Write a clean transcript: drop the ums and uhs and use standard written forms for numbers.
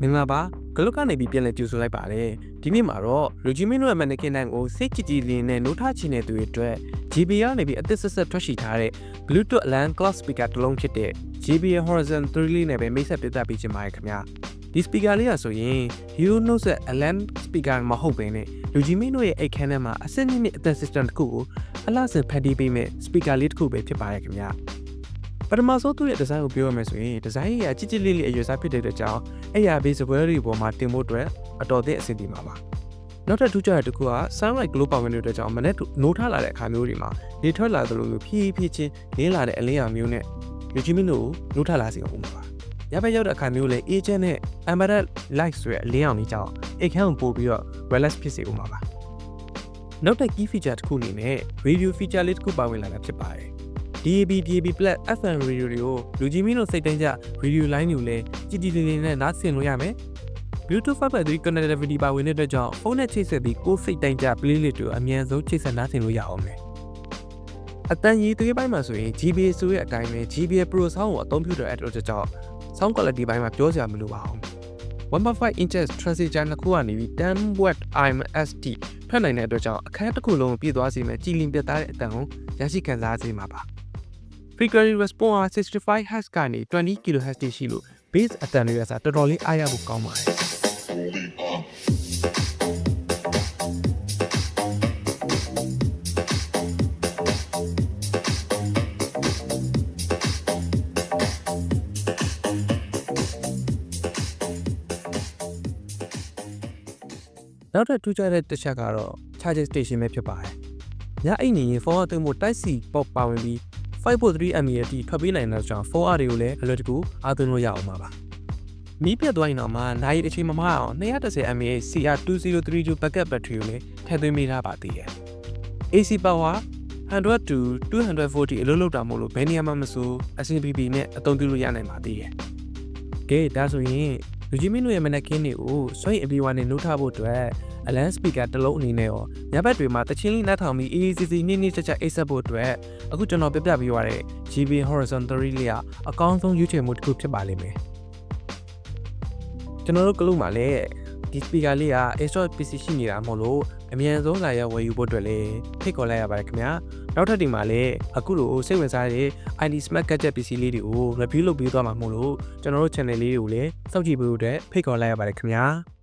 မင်္ဂလာပါဂလုတ်ကနေပြီးပြန်လည်ကြိုဆိုလိုက်ပါတယ်ဒီနေ့မှာတော့လူကြီးမင်းတို့ရဲ့ mannequin နိုင်ကိုစိတ်ကြည်ကြည်လင်းနဲ့နိုးထချင်တဲ့သူတွေအတွက် JBL နေပြီးအသစ်ဆက်ထွက်ရှိထားတဲ့ Bluetooth LAN Class Speaker တစ်လုံးဖြစ်တဲ့ JBL Horizon 3လေးနဲ့ပဲမိတ်ဆက်ပြသပေးချင်ပါတယ်ခင်ဗျာဒီ speaker လေးอ่ะဆိုရင် Hero Note LAN speaker မဟုတ်ဘဲနဲ့လူကြီးမင်းတို့ရဲ့အိတ်ခမ်းထဲမှာအဆင့်မြင့်အသစ် system တစ်ခုကိုအလားစဖန်တီးပေးမဲ့ speaker လေးတစ်ခုပဲဖြစ်ပါတယ်ခင်ဗျာပထမဆုံးသူ့ရဲ့ဒီဇိုင်းကိုပြောရမယ်ဆိုရင်ဒီဇိုင်းရဲ့ကြည်ကြည်လေးလေးအရွယ်စားဖြစ်တဲ့အကြောင်းအဲ့ရဘေးစပွဲတွေပေါ်မှာတင်ဖို့အတွက်အတော်သင့်အဆင်ပြေမှာပါနောက်ထပ်ထူးခြားတဲ့တစ်ခုက sunlight glow ပါဝင်တဲ့အတွက်ကြောင့်မနေ့နိုးထလာတဲ့အခါမျိုးတွေမှာနေထွက်လာသလိုမျိုးဖြည်းဖြည်းချင်းလင်းလာတဲ့အလင်းရောင်မျိုးနဲ့လူကြီးမင်းတို့နိုးထလာစေအောင်ပါရဘက်ရောက်တဲ့အခါမျိုးလေ agent နဲ့ ambient light ဆိုတဲ့အလင်းရောင်ကြီးကြောင့်အိတ်ခမ်းကိုပို့ပြီးတော့ relax ဖြစ်စေအောင်ပါနောက်ထပ် key feature တစ်ခုအနေနဲ့ radio feature လေးတစ်ခုပါဝင်လာတာဖြစ်ပါတယ်DAB Plus FM radio တွေကိုလူကြီးမင်းတို့စိတ်တိုင်းကြ radio line တွေကိုလည်းကြည်ကြည်လင်းလင်းနဲ့နားဆင်လို့ရမယ် Bluetooth 5.3 connectivity ပါဝင်တဲ့အတွက်ကြောင့်ဖုန်းနဲ့ချိတ်ဆက်ပြီးကိုယ်စိတ်တိုင်းကြ playlist တွေကိုအမြန်ဆုံးချိတ်ဆက်နားဆင်လို့ရအောင်မယ်အတန်ကြီးသွေးပိုင်းမှာဆိုရင် JBL ဆိုတဲ့အတိုင်းပဲ JBL Pro Sound ကိုအသုံးပြုတဲ့အတွက်ကြောင့် sound quality ပိုင်းမှာပြောစရာမလိုပါဘူး 1.5 inches transistor နှစ်ခုကနေပြီး 10W IMST ထွက်နိုင်တဲ့အတွက်ကြောင့်အခန်းတစ်ခုလုံးပြည့်သွားစေမယ်ကြည်လင်ပြတ်သားတဲ့အတန်ကိုရရှိခံစားစေမှာပါFrequency response 65Hz ကနေ 20kHz တိရှိလို့ bass အတန်တွေကစားတော်တော်လေးအားရဖို့ကောင်းပါတယ်နောက်ထပ်ထူးခြားတဲ့တစ်ချက်ကတော့ charging station ပဲဖြစ်ပါတယ်ညအိတ်နေရင်ဖုန်းအသွင်းဖို့ Type C port ပါဝင်ပြီး5.3 mAh ထိထွက်ပေးနိုင်တဲ့ကြောင့် 4R တွေကိုလည်းအလွယ်တကူအားသွင်းလို့ရအောင်ပါမီးပြတ်သွားရင်တော့မှနိုင်အချိန်မမအောင်210 mAh CR2032 backup battery ကိုလည်းထည့်သွင်းပေးထားပါသေးတယ် AC power 100 to 240အလုပ်လုပ်တာမို့လို့ဘယ်နေရာမှမဆိုအဆင်ပြေပြေနဲ့အသုံးပြုလို့ရနိုင်ပါသေးတယ်ကဲဒါဆိုရင်လူကြီးမင်းတို့ရဲ့ mannequin တွေကိုစွန့်အပြေးဝါနဲ့နှိုးထားဖို့အတွက်အလန်စပီကာတစ်လုံးအနေနဲ့ရောညဘက်တွေမှာတချင်းလေးနှက်ထောင်ပြီး AACC နှင်းချက်အိတ်ဆက်ဖို့အတွက်အခုကျွန်တော်ပြပြပေးရတဲ့ JBL Horizon 3လေးကအကောင်းဆုံးရွေးချယ်မှုတစ်ခုဖြစ်ပါလိမ့်မယ်ကျွန်တော်တို့ကလို့မှာလည်းဒီစပီကာလေးက install PC ရှိနေတာမဟုတ်လို့အမြန်ဆုံးလာရောက်ဝယ်ယူဖို့အတွက်လည်းဖိတ်ခေါ်လိုက်ရပါတယ်ခင်ဗျာနောက်ထပ်ဒီမှာလည်းအခုလိုစိတ်ဝင်စားတဲ့ ID Smart Gadget PC လေးတွေကို review လုပ်ပေးသွားမှာမို့လို့ကျွန်တော်တို့ channel လေးတွေကိုလည်းစောင့်ကြည့်ပေးဖို့အတွက်ဖိတ်ခေါ်လိုက်ရပါတယ်ခင်ဗျာ